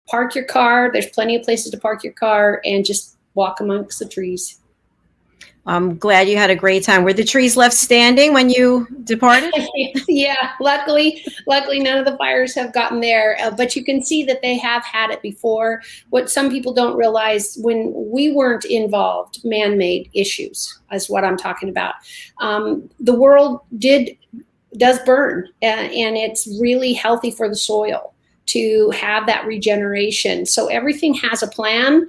Park your car. There's plenty of places to park your car and just walk amongst the trees. I'm glad you had a great time. Were the trees left standing when you departed? Yeah, luckily none of the fires have gotten there, but you can see that they have had it before. What some people don't realize, when we weren't involved, man-made issues is what I'm talking about. The world does burn, and it's really healthy for the soil to have that regeneration. So everything has a plan.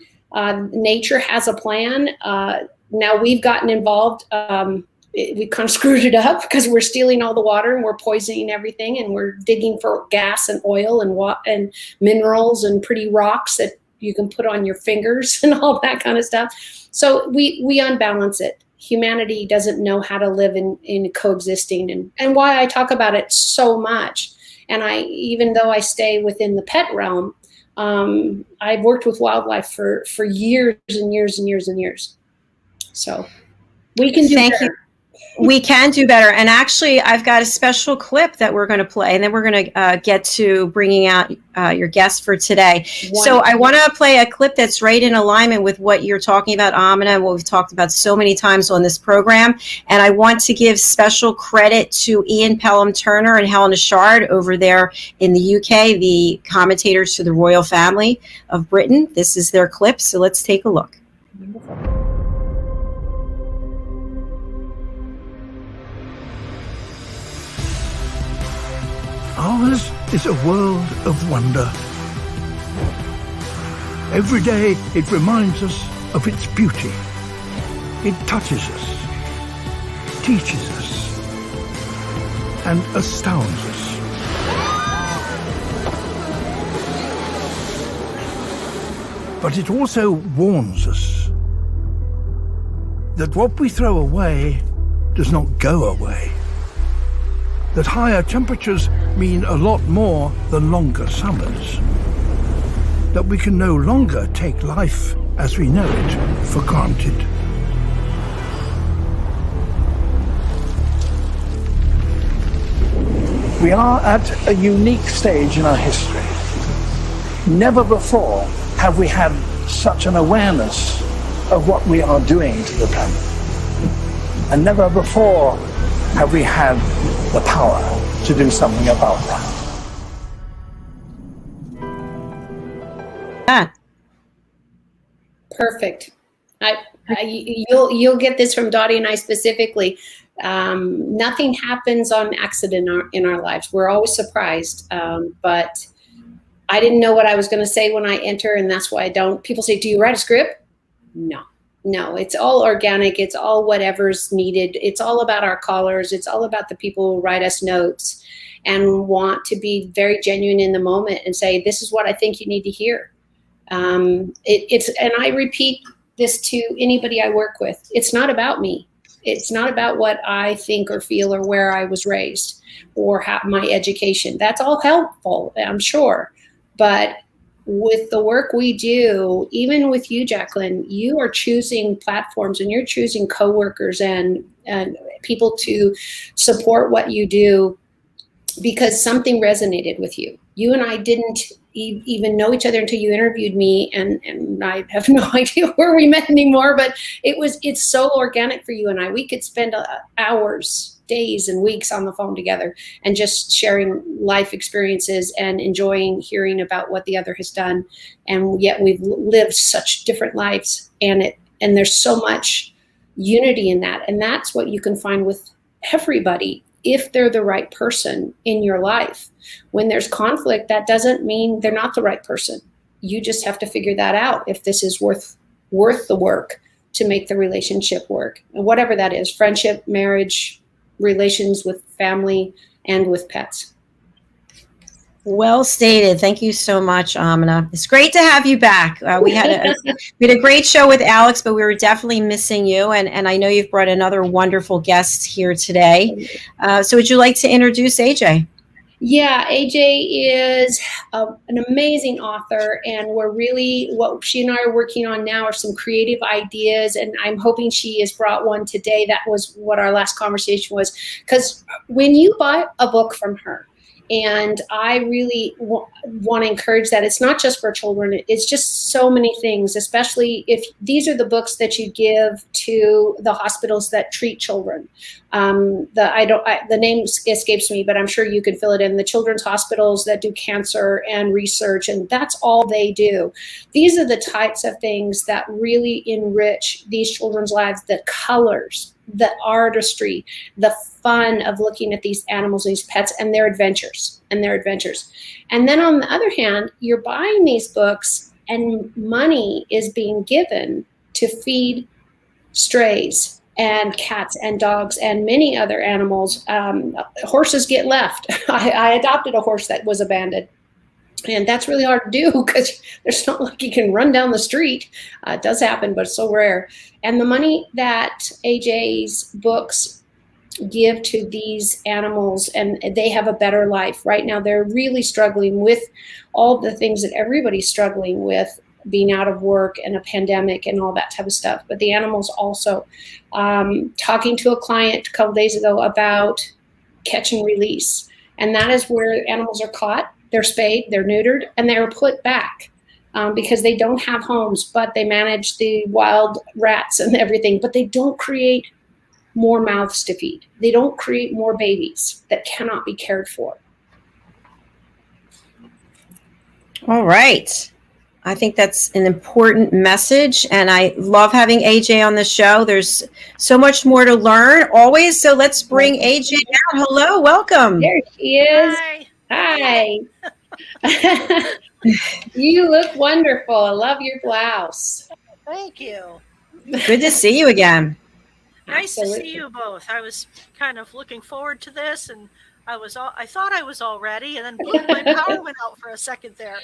Nature has a plan. Now we've gotten involved. We kind of screwed it up because we're stealing all the water and we're poisoning everything, and we're digging for gas and oil and minerals and pretty rocks that you can put on your fingers and all that kind of stuff. So we unbalance it. Humanity doesn't know how to live in coexisting, and why I talk about it so much. And even though I stay within the pet realm, I've worked with wildlife for years and years and years and years. So we can do better. We can do better. And actually, I've got a special clip that we're going to play, and then we're going to get to bringing out your guest for today. Wonderful. So I want to play a clip that's right in alignment with what you're talking about, AMINAH, and what we've talked about so many times on this program. And I want to give special credit to Ian Pelham-Turner and Helena Shard over there in the UK, the commentators to the royal family of Britain. This is their clip, so let's take a look. Wonderful. Ours is a world of wonder. Every day it reminds us of its beauty. It touches us, teaches us, and astounds us. But it also warns us that what we throw away does not go away. that higher temperatures mean a lot more than longer summers. That we can no longer take life as we know it for granted. We are at a unique stage in our history. Never before have we had such an awareness of what we are doing to the planet. And never before have we had the power to do something about that. Perfect. You'll get this from Dottie and I specifically. Nothing happens on accident in our lives. We're always surprised. But I didn't know what I was going to say when I enter, and that's why I don't. People say, do you write a script? No, it's all organic. It's all whatever's needed. It's all about our callers. It's all about the people who write us notes and want to be very genuine in the moment and say, this is what I think you need to hear. And I repeat this to anybody I work with. It's not about me. It's not about what I think or feel or where I was raised or my education. That's all helpful, I'm sure. But with the work we do, even with you, JACALYN, you are choosing platforms and you're choosing coworkers and people to support what you do because something resonated with you. You and I didn't even know each other until you interviewed me, and I have no idea where we met anymore, but it's so organic for you and I. We could spend hours, days and weeks on the phone together and just sharing life experiences and enjoying hearing about what the other has done. And yet we've lived such different lives, and there's so much unity in that. And that's what you can find with everybody if they're the right person in your life. When there's conflict, that doesn't mean they're not the right person. You just have to figure that out if this is worth the work to make the relationship work. And whatever that is, friendship, marriage, relations with family, and with pets. Well stated. Thank you so much, AMINAH. It's great to have you back. We had a great show with Alex, but we were definitely missing you. And I know you've brought another wonderful guest here today. So would you like to introduce AJ? Yeah, AJ is an amazing author, and what she and I are working on now are some creative ideas, and I'm hoping she has brought one today. That was what our last conversation was, because when you buy a book from her, and I really want to encourage that. It's not just for children. It's just so many things, especially if these are the books that you give to the hospitals that treat children. The name escapes me, but I'm sure you can fill it in. The children's hospitals that do cancer and research, and that's all they do. These are the types of things that really enrich these children's lives, the colors, the artistry, the fun of looking at these animals, these pets, and their adventures. And then on the other hand, you're buying these books and money is being given to feed strays and cats and dogs and many other animals. Horses get left. I adopted a horse that was abandoned. And that's really hard to do because there's not like you can run down the street. It does happen, but it's so rare. And the money that AJ's books give to these animals, and they have a better life. Right now, they're really struggling with all the things that everybody's struggling with, being out of work and a pandemic and all that type of stuff. But the animals also, talking to a client a couple days ago about catch and release. And that is where animals are caught. They're spayed, they're neutered, and they're put back because they don't have homes, but they manage the wild rats and everything, but they don't create more mouths to feed. They don't create more babies that cannot be cared for. All right. I think that's an important message, and I love having AJ on the show. There's so much more to learn always, so let's bring AJ out. Hello, welcome. There she is. Hi. You look wonderful. I love your blouse. Thank you. Good to see you again. Nice to see you both. I was kind of looking forward to this, and I thought I was all ready, and then boom, my power went out for a second there.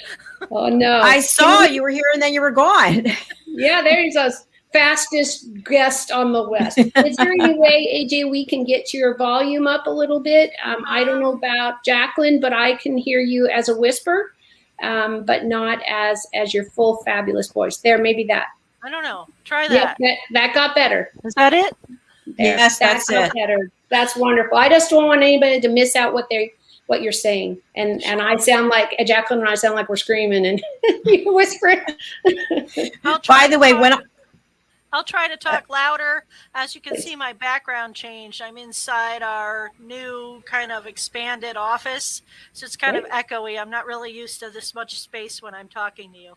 Oh no. I saw you were here and then you were gone. Yeah, there's those fastest guest on the West. Is there any way, AJ, we can get your volume up a little bit? I don't know about Jacalyn, but I can hear you as a whisper, but not as your full fabulous voice. There, maybe that. I don't know. Try that. Yep, that got better. Is that it? There. Yes, that's got it. better. That's wonderful. I just don't want anybody to miss out what you're saying. And I sound like Jacalyn and I sound like we're screaming and you whispering. By the way, I'll try to talk louder. As you can see, my background changed. I'm inside our new kind of expanded office. So it's kind of echoey. I'm not really used to this much space when I'm talking to you.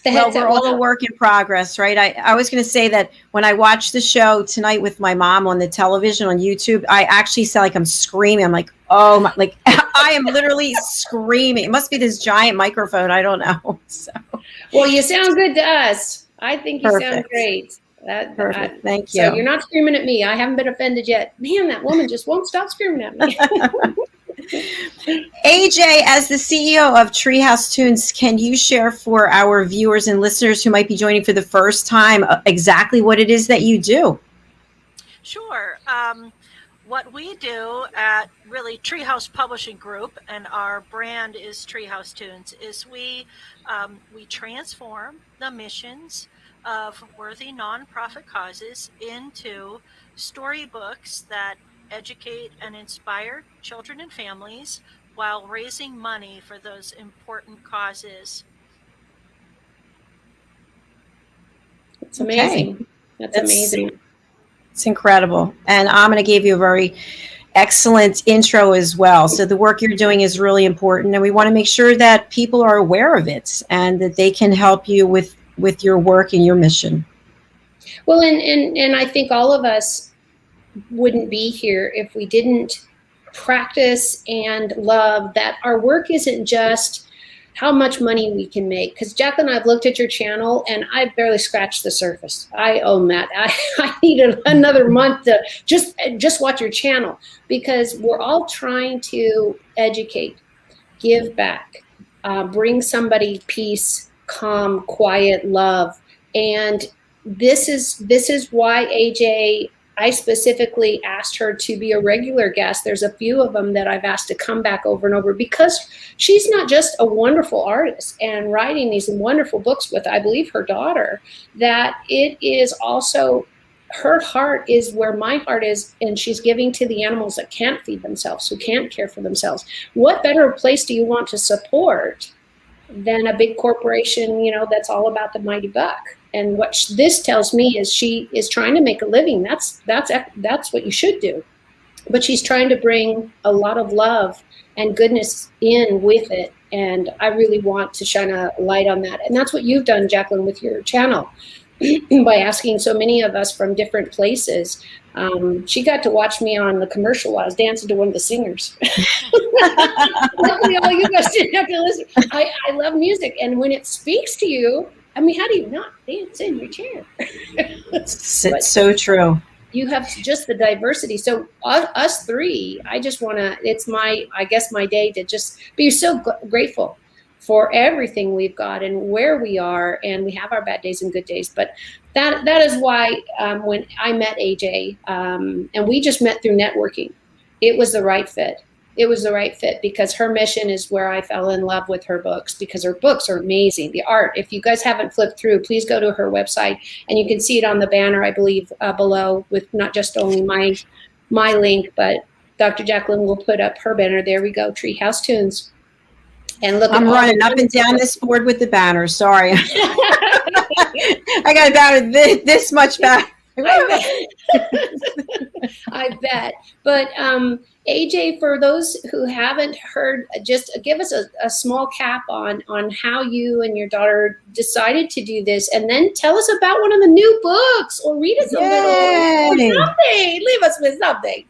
Well, we're all a work in progress, right? I was going to say that when I watched the show tonight with my mom on the television on YouTube, I actually sound like I'm screaming. I'm like, oh my, like I am literally screaming. It must be this giant microphone. I don't know. So. Well, you sound good to us. I think you sound great. Perfect. Thank you. So you're not screaming at me. I haven't been offended yet. Man, that woman just won't stop screaming at me. AJ, as the CEO of Treehouse Tunes, can you share for our viewers and listeners who might be joining for the first time exactly what it is that you do? Sure. What we do at really Treehouse Publishing Group, and our brand is Treehouse Tunes, is we transform the missions of worthy nonprofit causes into storybooks that educate and inspire children and families while raising money for those important causes. It's amazing. Okay. That's amazing. It's incredible. And I'm going to give you a very excellent intro as well. So the work you're doing is really important, and we want to make sure that people are aware of it and that they can help you with your work and your mission. Well, and I think all of us wouldn't be here if we didn't practice and love that our work isn't just how much money we can make. Because Jacalyn, I've looked at your channel and I barely scratched the surface. I own that. I need another month to just watch your channel, because we're all trying to educate, give back, bring somebody peace, calm, quiet, love. And this is why AJ, I specifically asked her to be a regular guest. There's a few of them that I've asked to come back over and over, because she's not just a wonderful artist and writing these wonderful books with, I believe, her daughter, that it is also, her heart is where my heart is, and she's giving to the animals that can't feed themselves, who can't care for themselves. What better place do you want to support than a big corporation, that's all about the mighty buck? And what this tells me is she is trying to make a living. That's what you should do. But she's trying to bring a lot of love and goodness in with it. And I really want to shine a light on that. And that's what you've done, Jacalyn, with your channel, by asking so many of us from different places. She got to watch me on the commercial while I was dancing to one of the singers. Luckily, all you guys didn't have to listen. I love music. And when it speaks to you, I mean, how do you not dance in your chair? It's so true. You have just the diversity. So us three, I just want to, it's my day to just be so grateful for everything we've got and where we are. And we have our bad days and good days. But that is why when I met AJ, and we just met through networking, it was the right fit. It was the right fit, because her mission is where I fell in love with her books, because her books are amazing. The art, if you guys haven't flipped through, please go to her website, and you can see it on the banner, I believe, below, with not just only my link, but Dr. Jacalyn will put up her banner. There we go, Treehouse Tunes. And look, I'm running up and down this board with the banner. Sorry. I got about this much back. I bet. But AJ, for those who haven't heard, just give us a small cap on how you and your daughter decided to do this, and then tell us about one of the new books, or read us a little, or something. Leave us with something.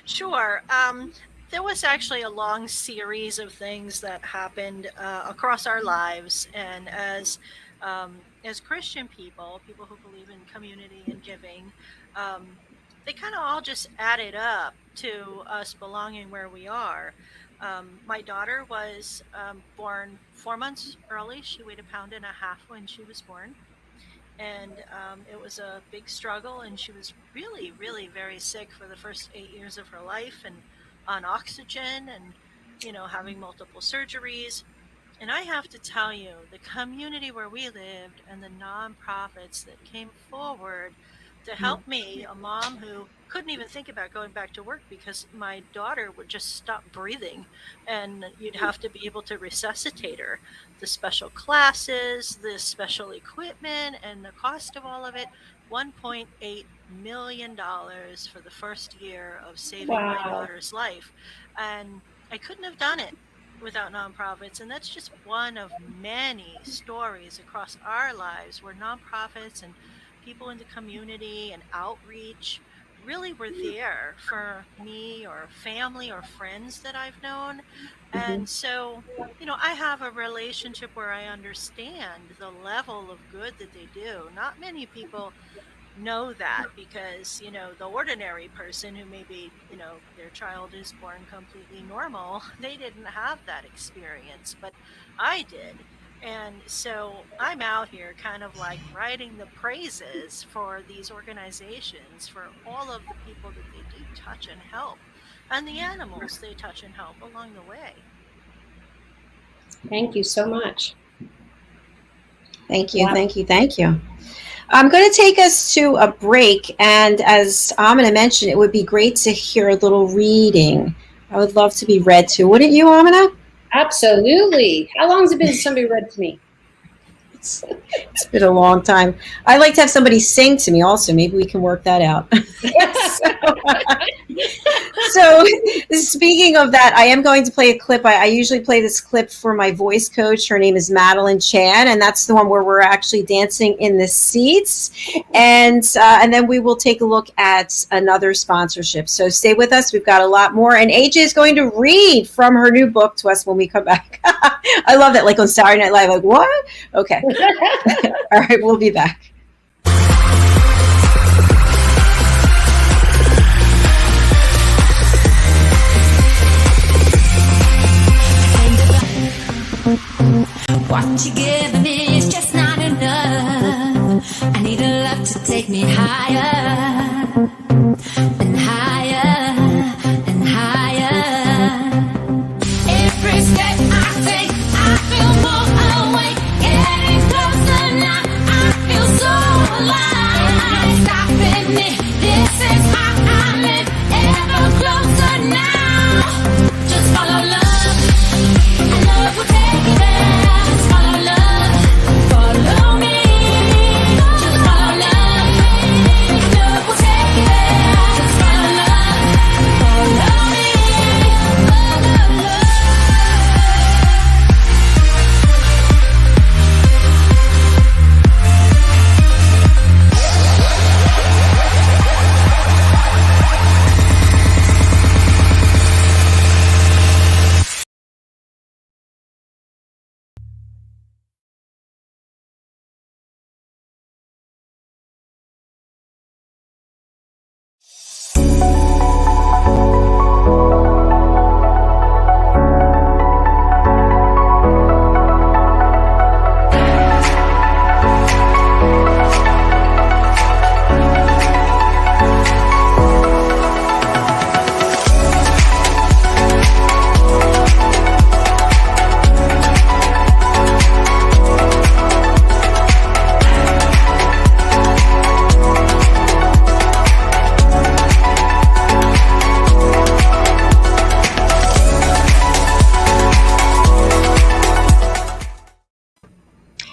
Sure. There was actually a long series of things that happened across our lives, and as Christian people who believe in community and giving, they kind of all just added up to us belonging where we are. My daughter was born 4 months early. She weighed 1.5 pounds when she was born. And it was a big struggle. And she was really, really very sick for the first 8 years of her life and on oxygen and, having multiple surgeries. And I have to tell you, the community where we lived and the nonprofits that came forward to help me, a mom who couldn't even think about going back to work because my daughter would just stop breathing and you'd have to be able to resuscitate her. The special classes, the special equipment, and the cost of all of it, $1.8 million for the first year of saving my daughter's life. And I couldn't have done it without nonprofits. And that's just one of many stories across our lives where nonprofits and people in the community and outreach really were there for me or family or friends that I've known. And so, I have a relationship where I understand the level of good that they do. Not many people know that because, the ordinary person who maybe, their child is born completely normal, they didn't have that experience, but I did. And so I'm out here kind of like writing the praises for these organizations, for all of the people that they do touch and help, and the animals they touch and help along the way. Thank you so much. Thank you, thank you, thank you. I'm going to take us to a break, and as Amina mentioned, it would be great to hear a little reading. I would love to be read to. Wouldn't you, Amina? Absolutely. How long has it been since somebody read to me? It's been a long time. I like to have somebody sing to me also. Maybe we can work that out. So speaking of that, I am going to play a clip. I usually play this clip for my voice coach. Her name is Madeline Chan, and that's the one where we're actually dancing in the seats. And then we will take a look at another sponsorship. So stay with us. We've got a lot more. And AJ is going to read from her new book to us when we come back. I love that, like on Saturday Night Live, like, what? Okay. All right, we'll be back. What you giving me is just not enough. I need a love to take me higher and higher and higher. Every step I take, I feel more awake. Getting closer now, I feel so alive. Stopping me, this is how I live. Ever closer now. Just follow love, and love will take you there. Just follow love, follow me. Just follow love, and love will take you there. Just follow love, follow me. Follow love.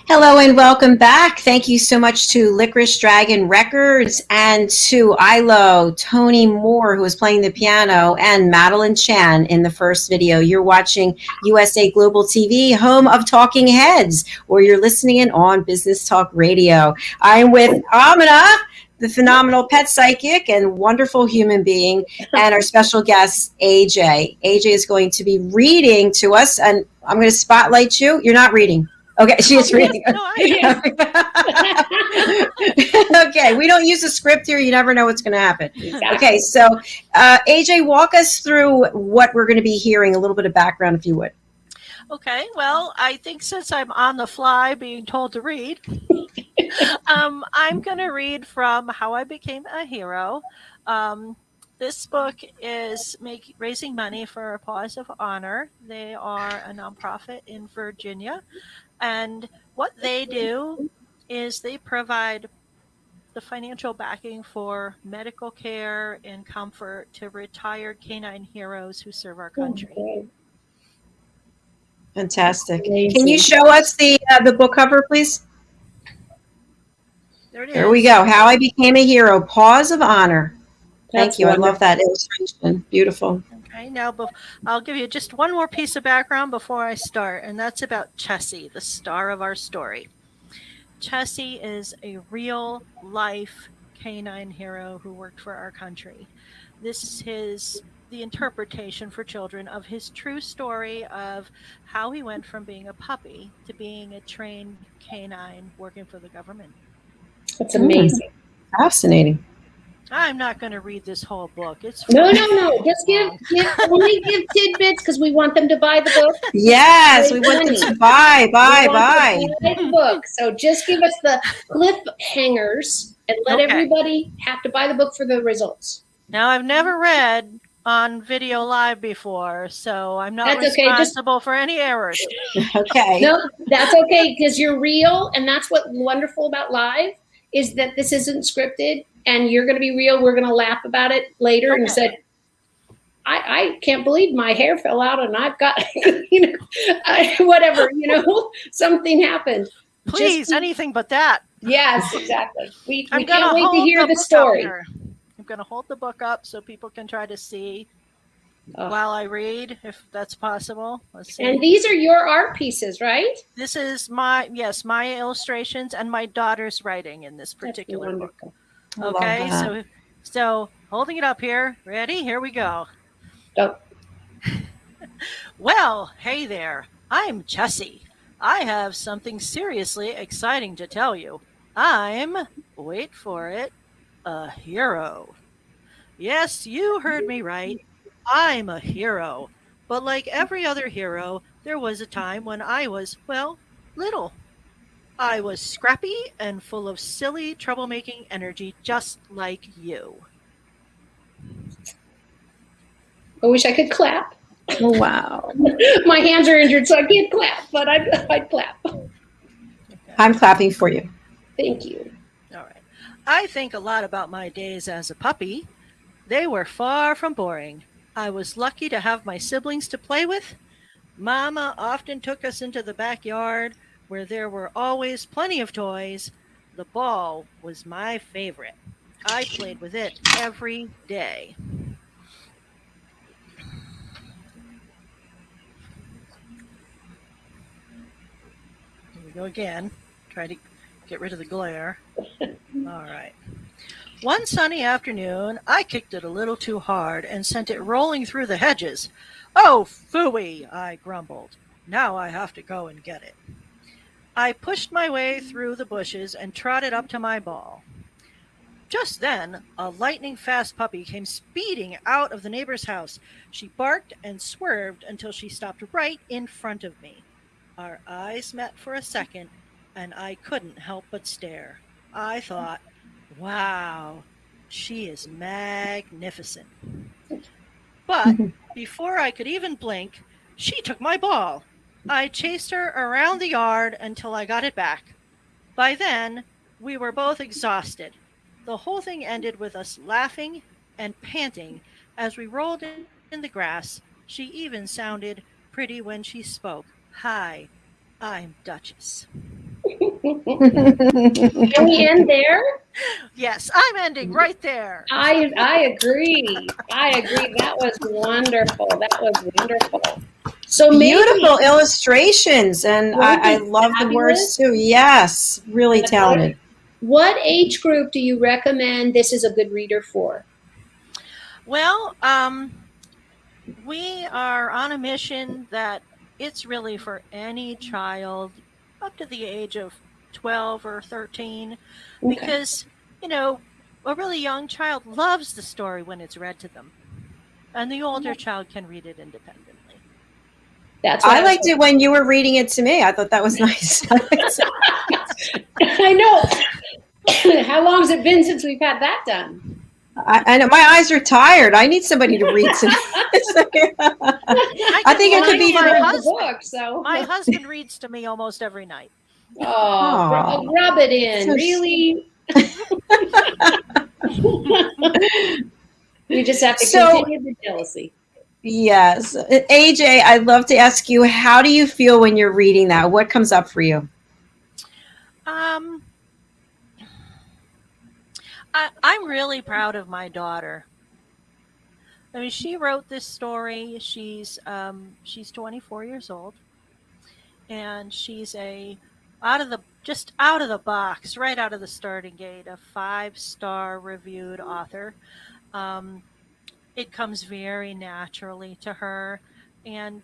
Hello and welcome back. Thank you so much to Licorice Dragon Records and to Ilo, Tony Moore, who was playing the piano, and Madeline Chan in the first video. You're watching USA Global TV, home of Talking Heads, or you're listening in on Business Talk Radio. I'm with AMINAH, the phenomenal pet psychic and wonderful human being, and our special guest, AJ. AJ is going to be reading to us, and I'm going to spotlight you. You're not reading. Okay, she is reading. No, I am. Okay, we don't use a script here. You never know what's going to happen. Exactly. Okay, so AJ, walk us through what we're going to be hearing, a little bit of background, if you would. Okay, well, I think since I'm on the fly being told to read, I'm going to read from How I Became a Hero. This book is raising money for a Paws of Honor. They are a nonprofit in Virginia. And what they do is they provide the financial backing for medical care and comfort to retired canine heroes who serve our country. Okay. Fantastic. Amazing. Can you show us the book cover, please? There it is. There we go. How I Became a Hero, Paws of Honor. Thank That's you. I love wonderful. that illustration. Beautiful. Okay, now I'll give you just one more piece of background before I start, and that's about Chessie, the star of our story. Chessie is a real-life canine hero who worked for our country. This is the interpretation for children of his true story of how he went from being a puppy to being a trained canine working for the government. That's amazing. Fascinating. I'm not going to read this whole book. It's No. Just only give tidbits because we want them to buy the book. Yes, we want them to buy. We want them to buy the book. So just give us the cliffhangers and let Okay. everybody have to buy the book for the results. Now, I've never read on video live before, so I'm not That's okay, just- responsible for any errors. Okay. No, that's okay because you're real, and that's what's wonderful about live is that this isn't scripted, and you're going to be real. We're going to laugh about it later and Okay. said, I can't believe my hair fell out and I've got, whatever, something happened. Please, anything but that. Yes, exactly. We I'm can't gonna wait to hold hear the book up story. here. I'm going to hold the book up so people can try to see Oh. while I read, if that's possible. Let's see. And these are your art pieces, right? This is my illustrations and my daughter's writing in this That's particular book. wonderful. I love Okay, that. so holding it up here. Ready? Here we go. Oh, Well, hey there. I'm Chessie. I have something seriously exciting to tell you. I'm, wait for it, a hero. Yes, you heard me right. I'm a hero. But like every other hero, there was a time when I was, well, little. I was scrappy and full of silly, troublemaking energy, just like you. I wish I could clap. Oh, wow. My hands are injured, so I can't clap, but I'd clap. I'm clapping for you. Thank you. All right. I think a lot about my days as a puppy. They were far from boring. I was lucky to have my siblings to play with. Mama often took us into the backyard where there were always plenty of toys. The ball was my favorite. I played with it every day. Here we go again. Try to get rid of the glare. All right. One sunny afternoon, I kicked it a little too hard and sent it rolling through the hedges. Oh, phooey, I grumbled. Now I have to go and get it. I pushed my way through the bushes and trotted up to my ball. Just then, a lightning-fast puppy came speeding out of the neighbor's house. She barked and swerved until she stopped right in front of me. Our eyes met for a second, and I couldn't help but stare. I thought, wow, she is magnificent. But before I could even blink, she took my ball. I chased her around the yard until I got it back. By then, we were both exhausted. The whole thing ended with us laughing and panting as we rolled in the grass. She even sounded pretty when she spoke. Hi, I'm Duchess. Can we end there? Yes, I'm ending right there. I agree. That was wonderful. So maybe Beautiful illustrations, and I love the words too. Yes, really talented. What age group do you recommend this is a good reader for? Well, we are on a mission that it's really for any child up to the age of 12 or 13, Okay. because, a really young child loves the story when it's read to them, and the older child can read it independently. That's what I liked it when you were reading it to me. I thought that was nice. I know. How long has it been since we've had that done? I know my eyes are tired. I need somebody to read to me. I think it could be my for husband. Book, so. My husband reads to me almost every night. Oh, rub it in. So really? You just have to continue the jealousy. Yes. AJ, I'd love to ask you, how do you feel when you're reading that? What comes up for you? I'm really proud of my daughter. I mean, she wrote this story. She's 24 years old, and she's out of the box, right out of the starting gate, a 5-star reviewed author. It comes very naturally to her, and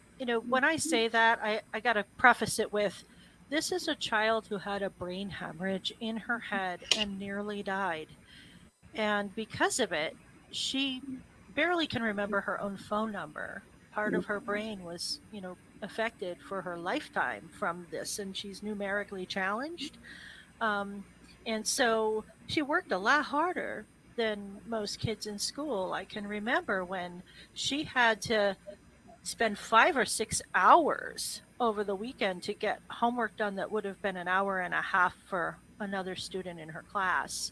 when I say that, I got to preface it with, this is a child who had a brain hemorrhage in her head and nearly died. And because of it, she barely can remember her own phone number. Part of her brain was, affected for her lifetime from this, and she's numerically challenged. And so she worked a lot harder than most kids in school. I can remember when she had to spend 5 or 6 hours over the weekend to get homework done that would have been an hour and a half for another student in her class.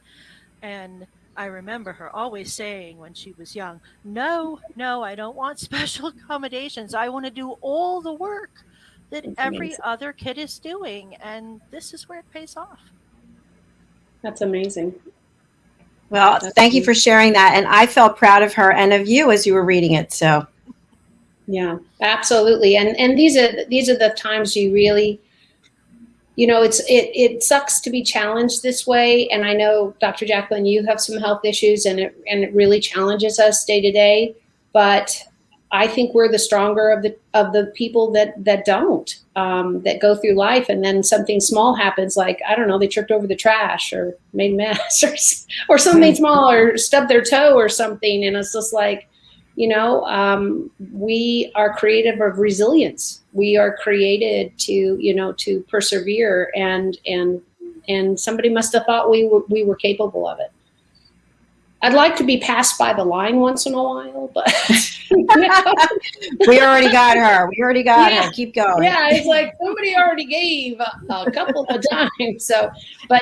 And I remember her always saying when she was young, no, I don't want special accommodations. I want to do all the work that every other kid is doing. And this is where it pays off. That's amazing. Well, thank you for sharing that. And I felt proud of her and of you as you were reading it. So, yeah, absolutely. And these are the times you really, it sucks to be challenged this way. And I know, Dr. Jacalyn, you have some health issues, and it really challenges us day to day. But I think we're the stronger of the people that don't, that go through life, and then something small happens, like, I don't know, they tripped over the trash or made a mess or something small, or stubbed their toe or something. And it's just like, we are creative of resilience. We are created to persevere, and somebody must have thought we were capable of it. I'd like to be passed by the line once in a while, but we already got her. Her. Keep going. Yeah, it's like somebody already gave a couple of times. So, but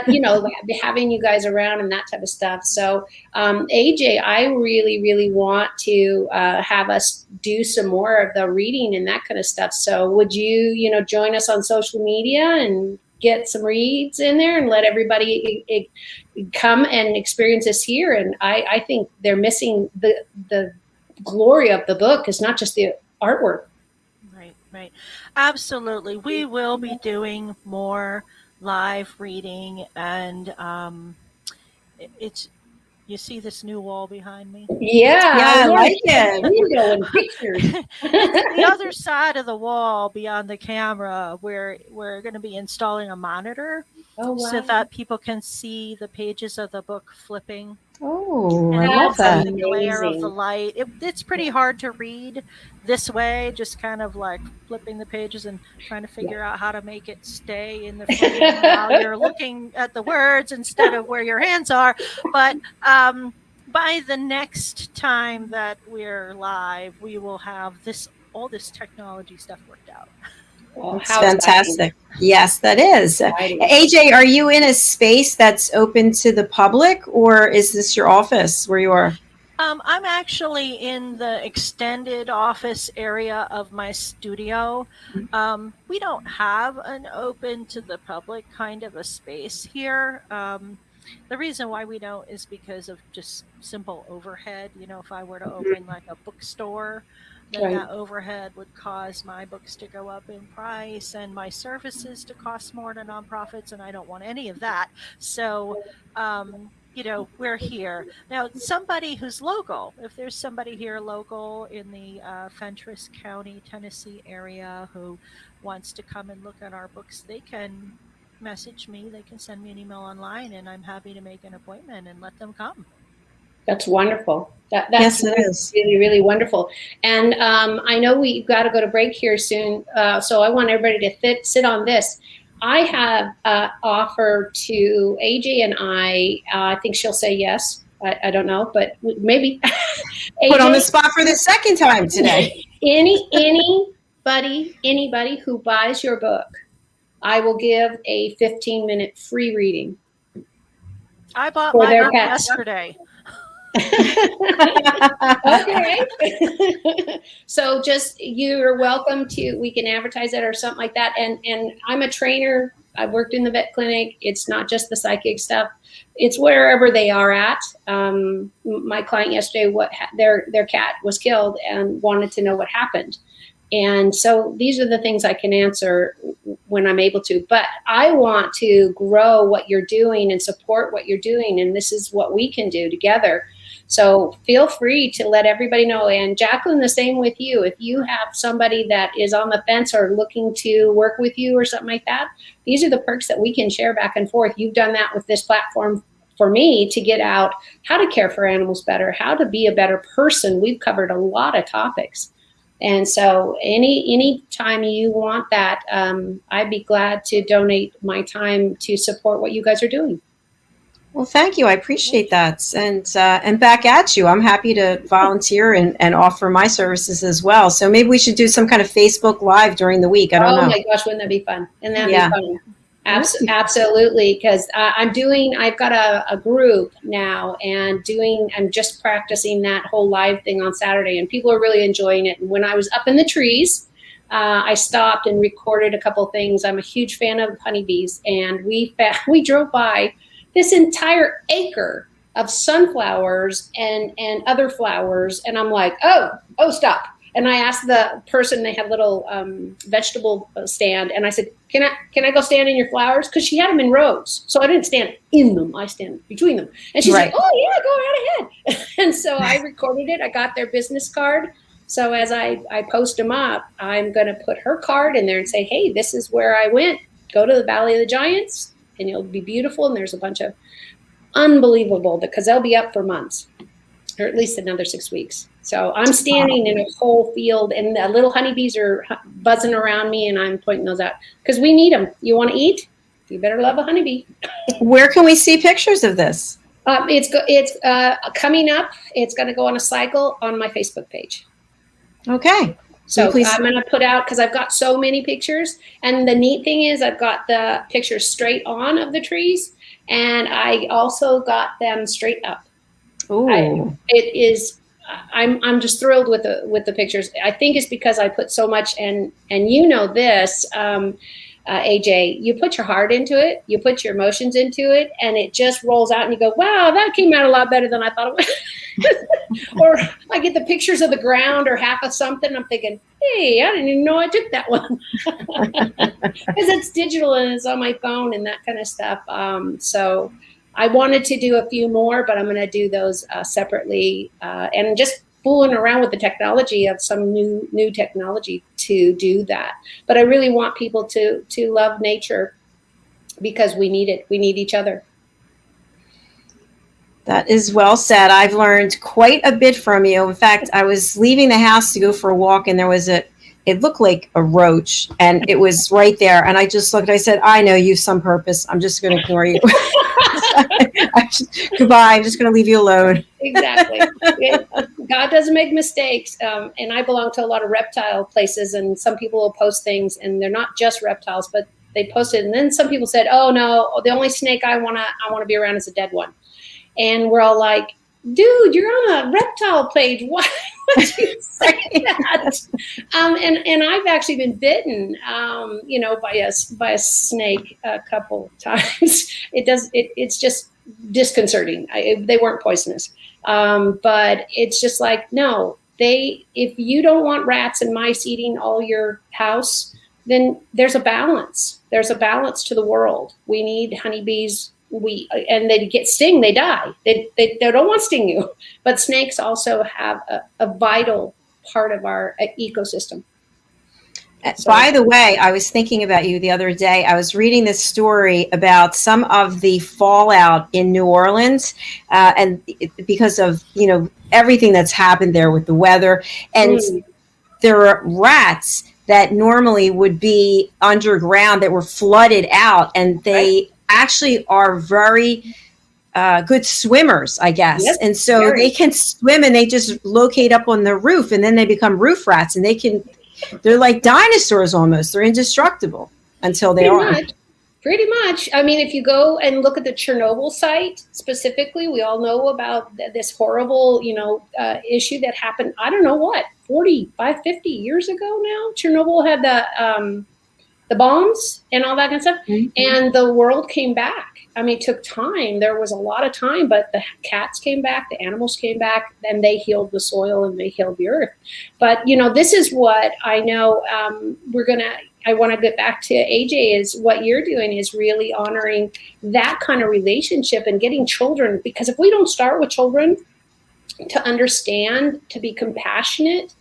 having you guys around and that type of stuff. So, AJ, I really, really want to have us do some more of the reading and that kind of stuff. So, would you, join us on social media and get some reads in there and let everybody come and experience this here? And I think they're missing the glory of the book is not just the artwork. Right. Absolutely. We will be doing more live reading, and you see this new wall behind me? Yeah, I like it. Window and pictures. It's the other side of the wall beyond the camera, where we're going to be installing a monitor, so that people can see the pages of the book flipping. Oh, And I love that. the glare of the light. It's pretty hard to read this way, just kind of like flipping the pages and trying to figure out how to make it stay in the frame while you're looking at the words instead of where your hands are. But by the next time that we're live, we will have all this technology stuff worked out. Well, That's fantastic. Yes, that is. AJ, are you in a space that's open to the public, or is this your office where you are? I'm actually in the extended office area of my studio. We don't have an open to the public kind of a space here. The reason why we don't is because of just simple overhead. If I were to open like a bookstore, then that overhead would cause my books to go up in price and my services to cost more to nonprofits, and I don't want any of that. So, we're here. Now, somebody who's local, if there's somebody here local in the Fentress County, Tennessee area who wants to come and look at our books, they can message me, they can send me an email online, and I'm happy to make an appointment and let them come. That's wonderful. That's Yes, it is. really, really wonderful. And I know we've got to go to break here soon, so I want everybody to sit on this. I have offered to AJ and I think she'll say yes. I don't know, but maybe. Put on the AJ, spot for the second time today. Anybody who buys your book, I will give a 15-minute free reading. I bought For my their book pets. yesterday. Okay. So just, you're welcome to, we can advertise it or something like that. And I'm a trainer. I've worked in the vet clinic. It's not just the psychic stuff. It's wherever they are at. My client yesterday, their cat was killed and wanted to know what happened. And so these are the things I can answer when I'm able to, but I want to grow what you're doing and support what you're doing. And this is what we can do together. So feel free to let everybody know. And JACALYN, the same with you. If you have somebody that is on the fence or looking to work with you or something like that, these are the perks that we can share back and forth. You've done that with this platform for me to get out how to care for animals better, how to be a better person. We've covered a lot of topics. And so any time you want that, I'd be glad to donate my time to support what you guys are doing. Well, thank you. I appreciate that. And back at you. I'm happy to volunteer and offer my services as well. So maybe we should do some kind of Facebook Live during the week. I don't know. Oh my gosh, wouldn't that be fun? And that'd Yeah. be fun. Absolutely, because I've got a group now and I'm just practicing that whole live thing on Saturday, and people are really enjoying it. And when I was up in the trees, I stopped and recorded a couple things. I'm a huge fan of honeybees, and we drove by this entire acre of sunflowers and other flowers, and I'm like, oh, stop. And I asked the person, they had a little vegetable stand, and I said, can I go stand in your flowers? Because she had them in rows. So I didn't stand in them, I stand between them. And she's Right. like, oh yeah, go right ahead. And so I recorded it. I got their business card. So as I post them up, I'm going to put her card in there and say, hey, this is where I went. Go to the Valley of the Giants and it'll be beautiful. And there's a bunch of unbelievable, because they'll be up for months, or at least another 6 weeks. So I'm standing in a whole field, and the little honeybees are buzzing around me, and I'm pointing those out because we need them. You want to eat? You better love a honeybee. Where can we see pictures of this? It's coming up. It's going to go on a cycle on my Facebook page. Okay. So please. I'm going to put out, because I've got so many pictures. And the neat thing is I've got the pictures straight on of the trees, and I also got them straight up. Ooh. I'm just thrilled with the pictures. I think it's because I put so much, and you know this, AJ, you put your heart into it, you put your emotions into it, and it just rolls out, and you go, wow, that came out a lot better than I thought it would. Or I get the pictures of the ground or half of something, I'm thinking, hey, I didn't even know I took that one. Because it's digital and it's on my phone and that kind of stuff. So I wanted to do a few more, but I'm going to do those separately, and just fooling around with the technology of some new technology to do that. But I really want people to love nature, because we need it. We need each other. That is well said. I've learned quite a bit from you. In fact, I was leaving the house to go for a walk, and there was it looked like a roach, and it was right there. And I just looked, I said, I know you some purpose. I'm just going to ignore you. Goodbye. I'm just going to leave you alone. Exactly. God doesn't make mistakes. And I belong to a lot of reptile places, and some people will post things, and they're not just reptiles, but they post it. And then some people said, oh no, the only snake I want to be around is a dead one. And we're all like, dude, you're on a reptile page. Why would you say that? And I've actually been bitten, by a snake a couple times. It's just disconcerting. They weren't poisonous. But it's just like, no, if you don't want rats and mice eating all your house, then there's a balance. There's a balance to the world. We need honeybees. And they get sting, they die. They don't want to sting you. But snakes also have a vital part of our ecosystem. So, By the way, I was thinking about you the other day. I was reading this story about some of the fallout in New Orleans, and because of everything that's happened there with the weather, and there are rats that normally would be underground that were flooded out, and they actually are very good swimmers, I guess. Yep, and so very. they can swim, and they just locate up on the roof, and then they become roof rats, and they're like dinosaurs almost. They're indestructible until they are. Pretty much. I mean, if you go and look at the Chernobyl site specifically, we all know about this horrible, issue that happened. I don't know what, 45, 50 years ago now. Chernobyl had the bombs and all that kind of stuff, and the world came back. I mean, it took time. There was a lot of time, but the cats came back, the animals came back, and they healed the soil and they healed the earth. But, this is what I know I want to get back to AJ, is what you're doing is really honoring that kind of relationship and getting children, because if we don't start with children to understand, to be compassionate,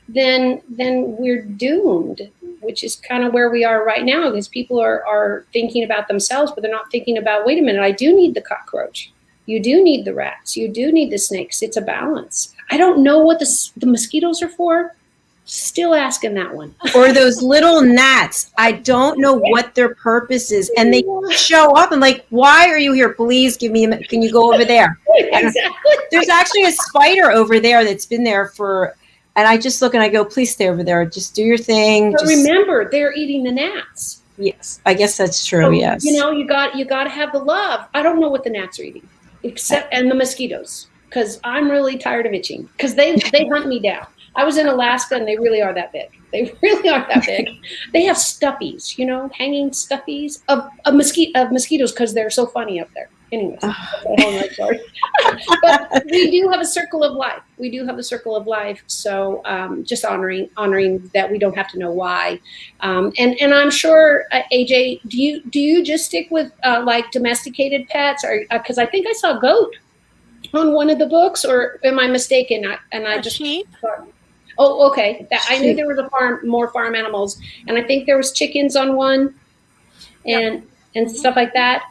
then we're doomed, which is kind of where we are right now, because people are thinking about themselves, but they're not thinking about, wait a minute, I do need the cockroach. You do need the rats. You do need the snakes. It's a balance. I don't know what the mosquitoes are for. Still asking that one. Or those little gnats. I don't know what their purpose is. And they show up and like, why are you here? Please give me can you go over there? Exactly. There's actually a spider over there that's been there and I just look and I go, please stay over there. Just do your thing. But remember, they're eating the gnats. Yes, I guess that's true. So, yes. You got to have the love. I don't know what the gnats are eating, and the mosquitoes, because I'm really tired of itching, because they hunt me down. I was in Alaska, and they really are that big. They really are that big. They have stuffies, hanging stuffies of mosquitoes, because they're so funny up there. Anyways, sorry. But we do have a circle of life. We do have a circle of life. So just honoring that we don't have to know why. And I'm sure, AJ, do you just stick with like domesticated pets, or because I think I saw a goat on one of the books, or am I mistaken? I just sheep. Oh, okay. I knew there was more farm animals, and I think there was chickens on one, and stuff like that.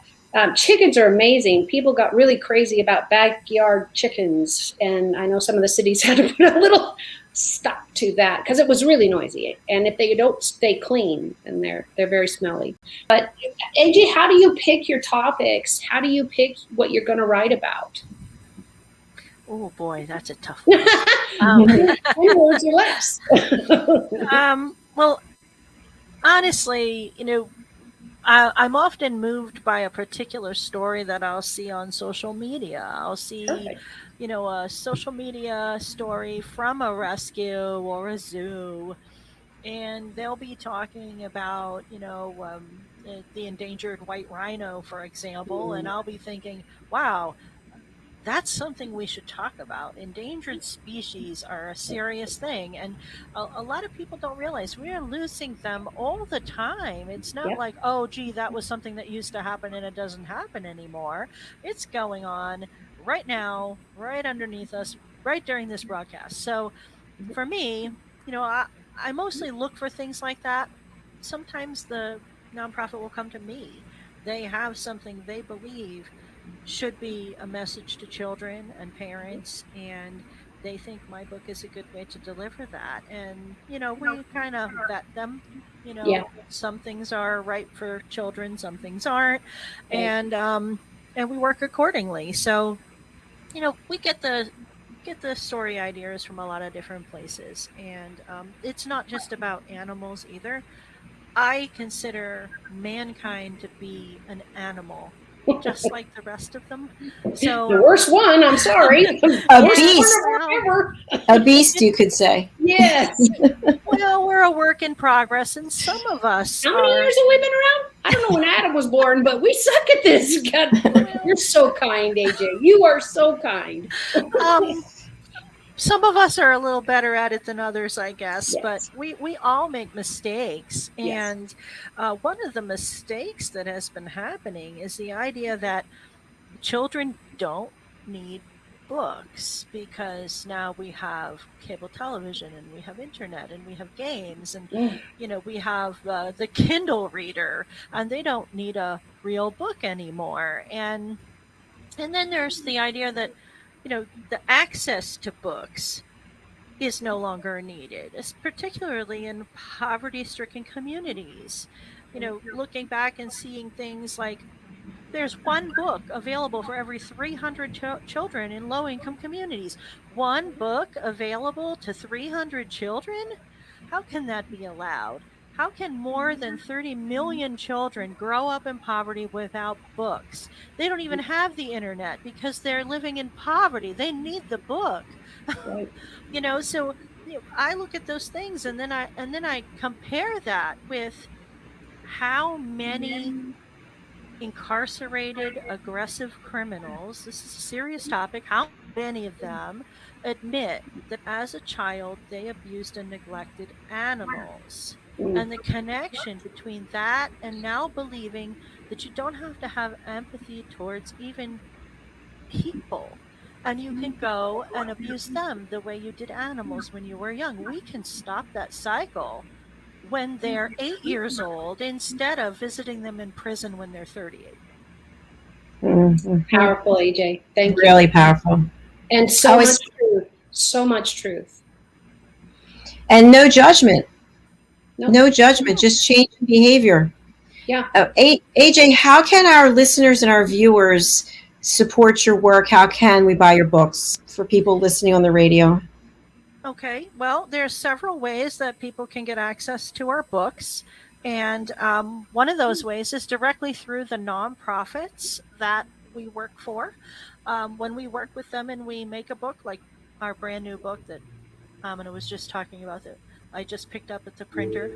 Chickens are amazing. People got really crazy about backyard chickens, and I know some of the cities had to put a little stop to that because it was really noisy. And if they don't stay clean, and they're very smelly. But AJ, how do you pick your topics? How do you pick what you're going to write about? Oh boy, that's a tough one. 10 words or less. Well, honestly, I'm often moved by a particular story that I'll see on social media. I'll see, a social media story from a rescue or a zoo, and they'll be talking about, the endangered white rhino, for example, and I'll be thinking, wow, that's something we should talk about. Endangered species are a serious thing, and a lot of people don't realize we are losing them all the time. It's not like, oh, gee, that was something that used to happen and it doesn't happen anymore. It's going on right now, right underneath us, right during this broadcast. So for me, I mostly look for things like that. Sometimes the nonprofit will come to me. They have something they believe should be a message to children and parents, and they think my book is a good way to deliver that. And we kind of vet them. Some things are right for children, some things aren't, and we work accordingly. So we get the story ideas from a lot of different places, and it's not just about animals either. I consider mankind to be an animal, just like the rest of them. So the worst one, I'm sorry. A beast. A beast, you could say. Yes. Well, we're a work in progress, and some of us. How many years have we been around? I don't know when Adam was born, but we suck at this. God, you're so kind, AJ. You are so kind. Some of us are a little better at it than others, I guess, Yes. but we all make mistakes. Yes. And one of the mistakes that has been happening is the idea that children don't need books because now we have cable television and we have internet and we have games and we have the Kindle reader, and they don't need a real book anymore. And then there's the idea that the access to books is no longer needed, particularly in poverty-stricken communities. Looking back and seeing things like there's one book available for every 300 children in low-income communities. One book available to 300 children? How can that be allowed? How can more than 30 million children grow up in poverty without books? They don't even have the internet because they're living in poverty. They need the book. Right. So I look at those things and then I compare that with how many incarcerated aggressive criminals, this is a serious topic, how many of them admit that as a child they abused and neglected animals. And the connection between that and now believing that you don't have to have empathy towards even people, and you can go and abuse them the way you did animals when you were young. We can stop that cycle when they're 8 years old instead of visiting them in prison when they're 38. Powerful, AJ. Thank you. Really powerful. And so much truth. So much truth. And no judgment. No judgment, just change in behavior. Yeah. AJ, how can our listeners and our viewers support your work? How can we buy your books for people listening on the radio? Okay, well, there's several ways that people can get access to our books. And one of those ways is directly through the nonprofits that we work for. When we work with them and we make a book, like our brand new book that Amina was just talking about, that I just picked up at the printer.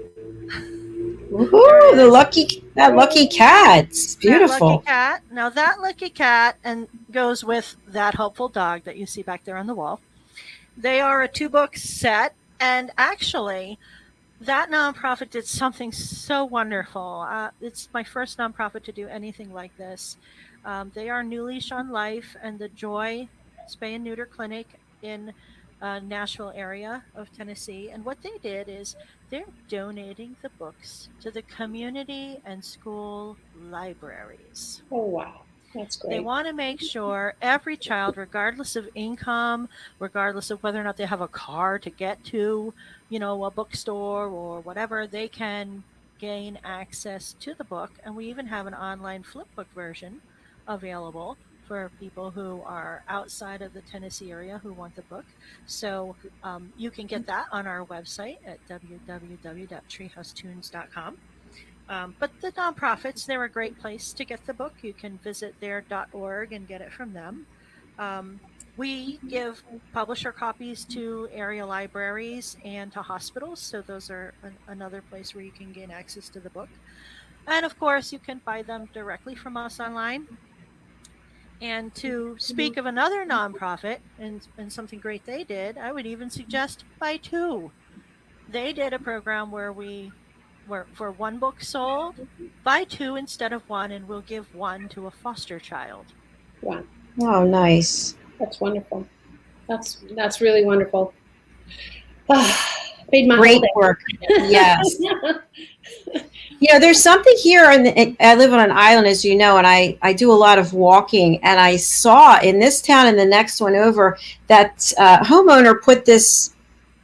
Woohoo, that lucky cat. It's beautiful. That lucky cat. Now that lucky cat and goes with that helpful dog that you see back there on the wall. They are a 2-book set, and actually that nonprofit did something so wonderful. It's my first nonprofit to do anything like this. They are New Leash on Life and the Joy Spay and Neuter Clinic in Nashville area of Tennessee. And what they did is they're donating the books to the community and school libraries. Oh, wow. That's great. They want to make sure every child, regardless of income, regardless of whether or not they have a car to get to, a bookstore or whatever, they can gain access to the book. And we even have an online flip book version available for people who are outside of the Tennessee area who want the book. So you can get that on our website at www.treehousetoons.com. But the nonprofits, they're a great place to get the book. You can visit their.org and get it from them. We give publisher copies to area libraries and to hospitals. So those are another place where you can gain access to the book. And of course, you can buy them directly from us online. And to speak of another nonprofit and something great they did, I would even suggest buy 2. They did a program where for 1 book sold, buy 2 instead of 1, and we'll give 1 to a foster child. Wow. Oh, nice. That's wonderful. That's really wonderful. Made my Great work. Yes. There's something here, and I live on an island, as you know, and I do a lot of walking, and I saw in this town and the next one over that homeowner put this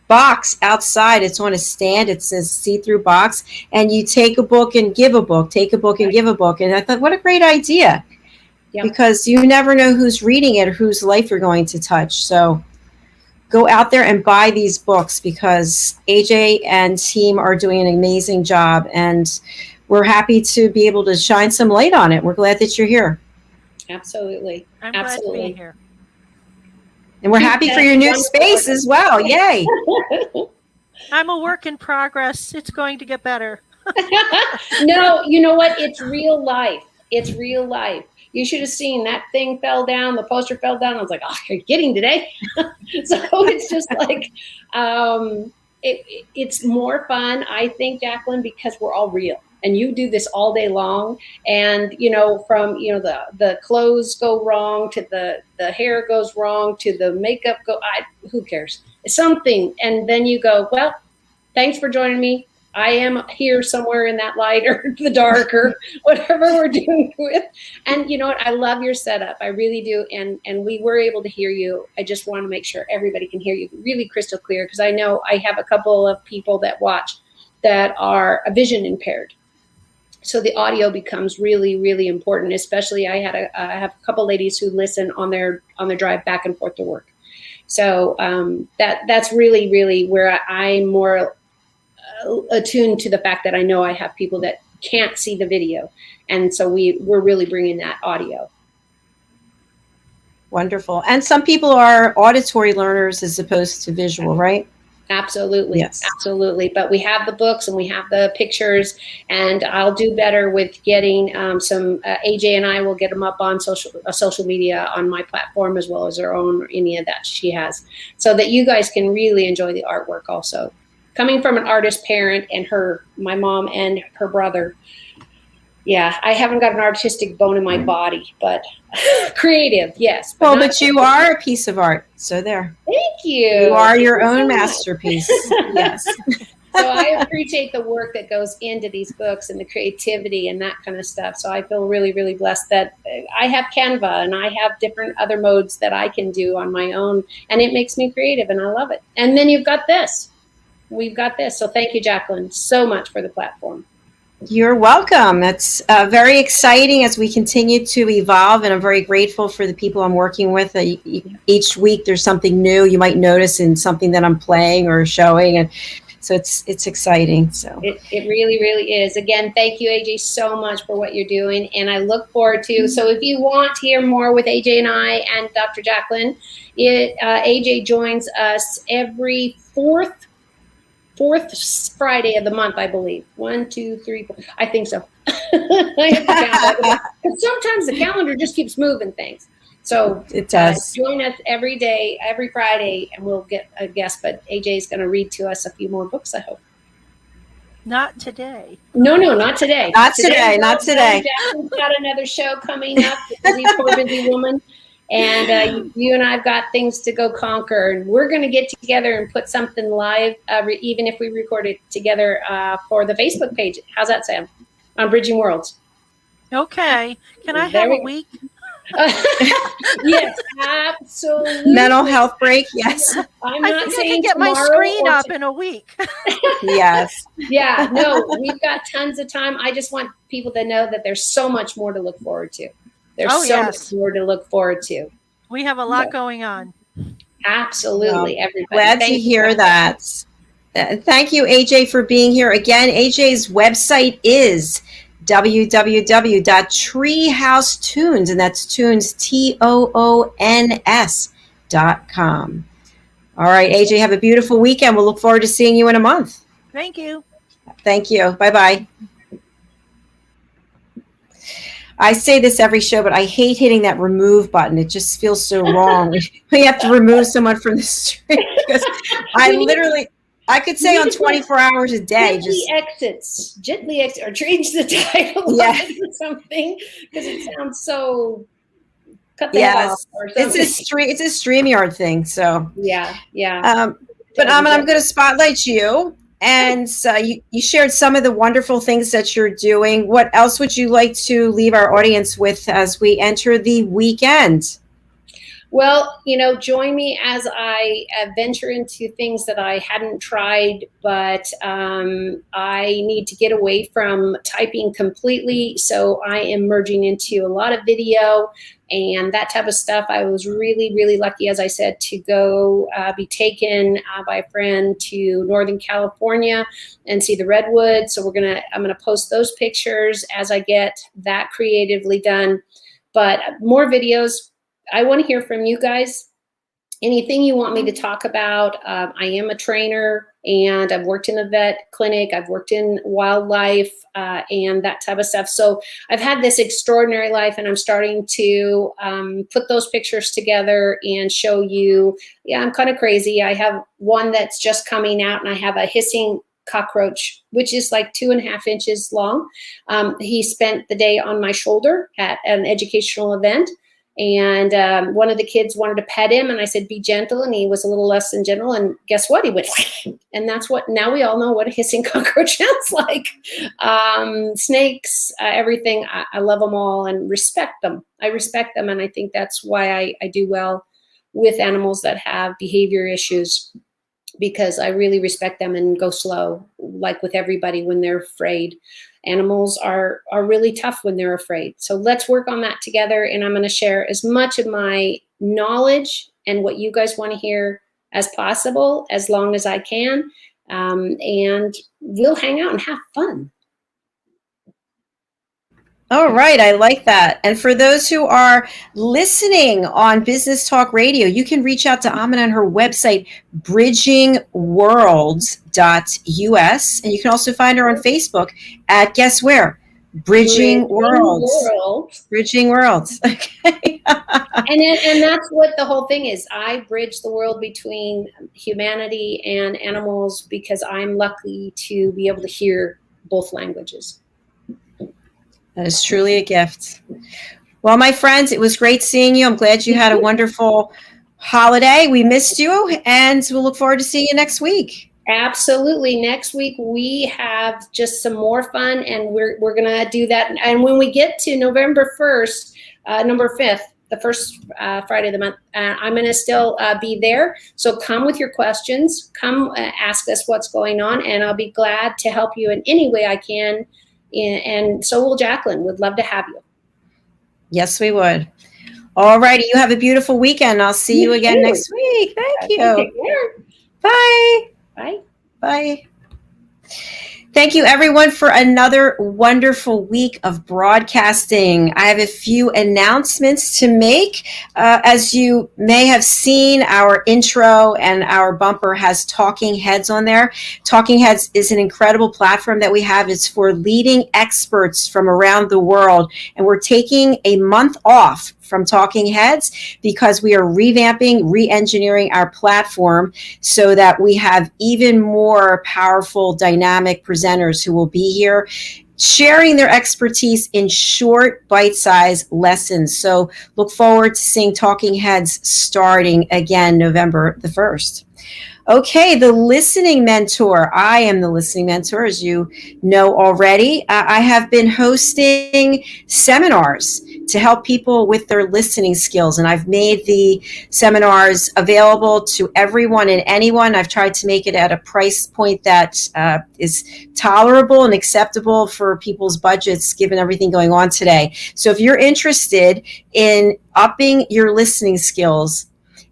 box outside. It's on a stand. It says see-through box, and you take a book and give a book, take a book and give a book. And I thought, what a great idea. Yep. Because you never know who's reading it or whose life you're going to touch. So go out there and buy these books, because AJ and team are doing an amazing job, and we're happy to be able to shine some light on it. We're glad that you're here. Absolutely. I'm glad to be here. And we're happy for your new space as well. Yay. I'm a work in progress. It's going to get better. No, you know what? It's real life. It's real life. You should have seen that thing fell down. The poster fell down. I was like, oh, you're kidding today. So it's just like, it's more fun, I think, Jacalyn, because we're all real. and you do this all day long, and you know, from, you know, the clothes go wrong to the hair goes wrong to the makeup who cares, something, and then you go, well, thanks for joining me. I am here somewhere in that light or the dark or whatever we're doing with. And you know what? I love your setup. I really do. And we were able to hear you. I just want to make sure everybody can hear you really crystal clear, because I know I have a couple of people that watch that are vision impaired. So the audio becomes really, really important. Especially I have a couple ladies who listen on their drive back and forth to work. So that's really, really where I'm more attuned to the fact that I know I have people that can't see the video, and so we're really bringing that audio. Wonderful. And some people are auditory learners as opposed to visual, right? Absolutely. Yes. Absolutely. But we have the books and we have the pictures, and I'll do better with getting some AJ and I will get them up on social media on my platform, as well as her own, or any of that she has, so that you guys can really enjoy the artwork also. Coming from an artist parent and my mom and her brother, yeah, I haven't got an artistic bone in my body, but creative, yes. But you are a piece of art. So there. Thank you. You are your own masterpiece. Yes. So I appreciate the work that goes into these books and the creativity and that kind of stuff. So I feel really, really blessed that I have Canva and I have different other modes that I can do on my own, and it makes me creative, and I love it. And then you've got this. We've got this. So thank you, JACALYN, so much for the platform. You're welcome. That's very exciting as we continue to evolve, and I'm very grateful for the people I'm working with. Each week there's something new you might notice in something that I'm playing or showing, and so it's exciting. So it really, really is. Again, thank you, AJ, so much for what you're doing, and I look forward to. So if you want to hear more with AJ and I and Dr. JACALYN, AJ joins us every fourth Friday of the month, I believe. 1, 2, 3, 4. I think so. I have to count. Sometimes the calendar just keeps moving things. So it does. Join us every day, every Friday, and we'll get a guest. But AJ is going to read to us a few more books, I hope. Not today. No, not today. Not today. Not today. Jackson's got another show coming up. He's a poor busy woman. And you and I've got things to go conquer, and we're going to get together and put something live, even if we record it together for the Facebook page. How's that sound? On Bridging Worlds. Okay. Can I have a week? Yes, absolutely. Mental health break. Yes. I'm not saying I can get my screen up in a week. Yes. Yeah. No, we've got tons of time. I just want people to know that there's so much more to look forward to. There's much more to look forward to. We have a lot going on. Absolutely, everybody. Glad to hear that. Thank you, AJ, for being here. Again, AJ's website is www.treehousetoons, and that's tunes, TOONS.com. All right, AJ, have a beautiful weekend. We'll look forward to seeing you in a month. Thank you. Thank you. Bye-bye. I say this every show, but I hate hitting that remove button. It just feels so wrong. We have to remove someone from the stream, because I could say on 24 hours a day. Gently exit, or change the title or something, because it sounds so cut the head off or something. It's a StreamYard thing. So yeah. But I'm going to spotlight you. And you shared some of the wonderful things that you're doing. What else would you like to leave our audience with as we enter the weekend? Well, join me as I venture into things that I hadn't tried, but I need to get away from typing completely. So I am merging into a lot of video and that type of stuff. I was really, really lucky, as I said, to go be taken by a friend to Northern California and see the redwoods. So I'm gonna post those pictures as I get that creatively done. But more videos. I want to hear from you guys. Anything you want me to talk about. I am a trainer, and I've worked in a vet clinic. I've worked in wildlife and that type of stuff. So I've had this extraordinary life, and I'm starting to put those pictures together and show you. Yeah, I'm kind of crazy. I have one that's just coming out, and I have a hissing cockroach, which is like 2.5 inches long. He spent the day on my shoulder at an educational event. And one of the kids wanted to pet him, and I said, be gentle. And he was a little less than gentle. And guess what? He went, and that's what, now we all know what a hissing cockroach sounds like. Snakes, everything. I love them all and respect them. I respect them. And I think that's why I do well with animals that have behavior issues, because I really respect them and go slow, like with everybody when they're afraid. Animals are really tough when they're afraid. So let's work on that together. And I'm going to share as much of my knowledge and what you guys want to hear as possible, as long as I can. And we'll hang out and have fun. All right, I like that. And for those who are listening on Business Talk Radio, you can reach out to AMINAH on her website, bridgingworlds.us. And you can also find her on Facebook at, guess where? Bridging Worlds. Bridging Worlds. Okay. And that's what the whole thing is. I bridge the world between humanity and animals because I'm lucky to be able to hear both languages. That is truly a gift. Well, my friends, it was great seeing you. I'm glad you had a wonderful holiday. We missed you, and we'll look forward to seeing you next week. Absolutely. Next week, we have just some more fun, and we're going to do that. And when we get to November 1st, November 5th, the first Friday of the month, I'm going to still be there. So come with your questions. Come ask us what's going on, and I'll be glad to help you in any way I can. And so will JACALYN. Would love to have you. Yes, we would. All righty. You have a beautiful weekend. I'll see you again next week. Thank you. Take care. Bye. Bye. Bye. Thank you, everyone, for another wonderful week of broadcasting. I have a few announcements to make. As you may have seen, our intro and our bumper has Talking Heads on there. Talking Heads is an incredible platform that we have. It's for leading experts from around the world. And we're taking a month off from Talking Heads because we are revamping, re-engineering our platform so that we have even more powerful, dynamic presenters who will be here sharing their expertise in short, bite-sized lessons. So look forward to seeing Talking Heads starting again November the 1st. Okay, the listening mentor. I am the listening mentor, as you know already. I have been hosting seminars to help people with their listening skills, and I've made the seminars available to everyone and anyone. I've tried to make it at a price point that is tolerable and acceptable for people's budgets, given everything going on today. So if you're interested in upping your listening skills,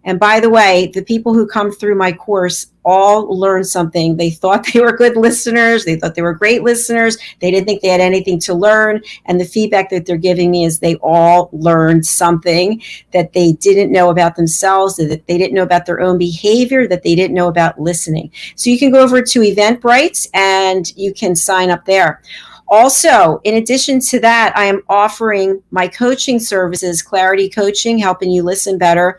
and by the way, the people who come through my course all learn something. They thought they were good listeners. They thought they were great listeners. They didn't think they had anything to learn. And the feedback that they're giving me is they all learned something that they didn't know about themselves, that they didn't know about their own behavior, that they didn't know about listening. So you can go over to Eventbrite and you can sign up there. Also, in addition to that, I am offering my coaching services, Clarity Coaching, helping you listen better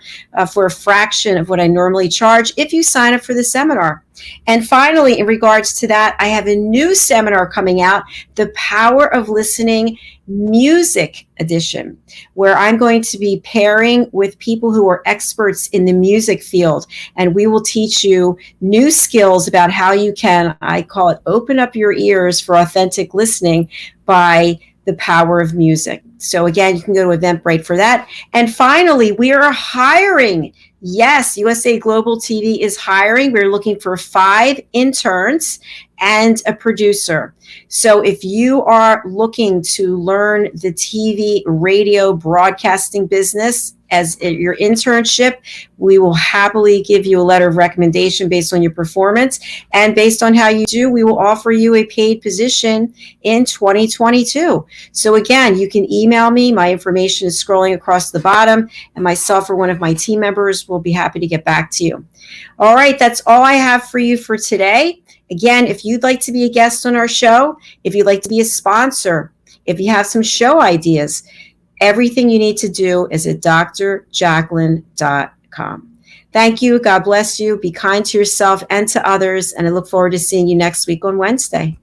for a fraction of what I normally charge if you sign up for the seminar. And finally, in regards to that, I have a new seminar coming out, The Power of Listening Music Edition, where I'm going to be pairing with people who are experts in the music field. And we will teach you new skills about how you can, I call it, open up your ears for authentic listening by the power of music. So again, you can go to Eventbrite for that. And finally, we are hiring. Yes, USA Global TV is hiring. We're looking for 5 interns and a producer. So if you are looking to learn the TV, radio, broadcasting business as your internship, we will happily give you a letter of recommendation based on your performance. And based on how you do, we will offer you a paid position in 2022. So again, you can email me. My information is scrolling across the bottom, and myself or one of my team members will be happy to get back to you. All right, that's all I have for you for today. Again, if you'd like to be a guest on our show, if you'd like to be a sponsor, if you have some show ideas, everything you need to do is at drjacalyn.com. Thank you. God bless you. Be kind to yourself and to others. And I look forward to seeing you next week on Wednesday.